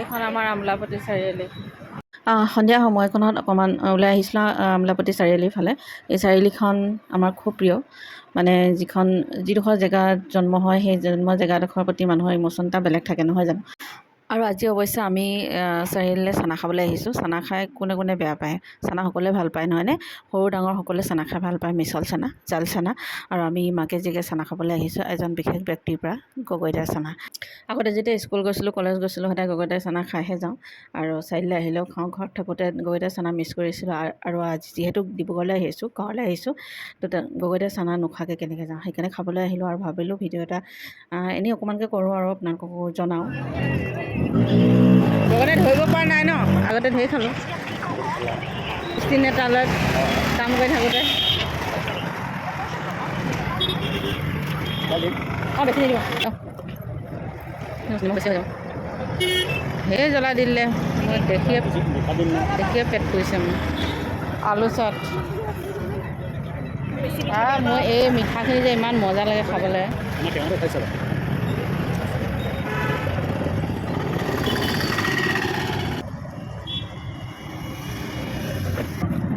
এখন আমাৰ আমোলাপট্টি চাৰিআলি। সন্ধিয়া সময়কণত অকণমান ওলাই আহিছিলোঁ আমোলাপট্টি চাৰিআলিৰ ফালে। এই চাৰিআলিখন আমাৰ খুব প্ৰিয়, মানে যিডোখৰ জেগাত জন্ম হয় সেই জন্ম জেগাডোখৰৰ প্ৰতি মানুহৰ ইম'শ্যন এটা বেলেগ থাকে, নহয় জানো? আৰু আজি অৱশ্যে আমি চাৰিআলিলৈ চানা খাবলৈ আহিছোঁ। চানা খাই কোনে কোনে বেয়া পায়? চানা সকলোৱে ভাল পায়, নহয়নে? সৰু ডাঙৰ সকলোৱে চানা খাই ভাল পায়, মিছল চানা, জাল চানা। আৰু আমি মাকে জীয়েকে চানা খাবলৈ আহিছোঁ এজন বিশেষ ব্যক্তিৰ পৰা, গগৈদাৰ চানা। আগতে যেতিয়া স্কুল গৈছিলোঁ, কলেজ গৈছিলোঁ, সদায় গগৈদাৰ চানা খাইহে যাওঁ। আৰু চাৰিআলিলৈ আহিলেও খাওঁ। ঘৰত থাকোঁতে গগৈদাৰ চানা মিছ কৰিছিলোঁ। আৰু আজি যিহেতু ডিব্ৰুগড়লৈ আহিছোঁ, ঘৰলৈ আহিছোঁ, তো গগৈদাৰ চানা নোখোৱাকৈ কেনেকৈ যাওঁ? সেইকাৰণে খাবলৈ আহিলোঁ আৰু ভাবিলোঁ ভিডিঅ' এটা এনেই অকণমানকৈ কৰোঁ আৰু আপোনালোককো জনাওঁ। গগৈদাই ধৰিব পৰা নাই ন? আগতে ধৰি খালোঁ ষ্টিন এটালৈ কাম কৰি থাকোঁতে। বেছি নিদিব, বেছি হৈ যাব। সেই জ্বলা দি দিলে, মই দেখিয়ে পেট পৰিছে মোৰ। আলু চট মই এই মিঠাখিনি যে ইমান মজা লাগে খাবলৈ।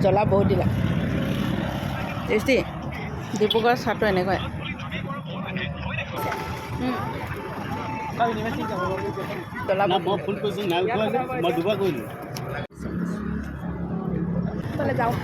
জ্বলা বহুত দিলা, টেষ্টি। ডিব্ৰুগড়ৰ চাহটো এনেকুৱাই। যাওঁ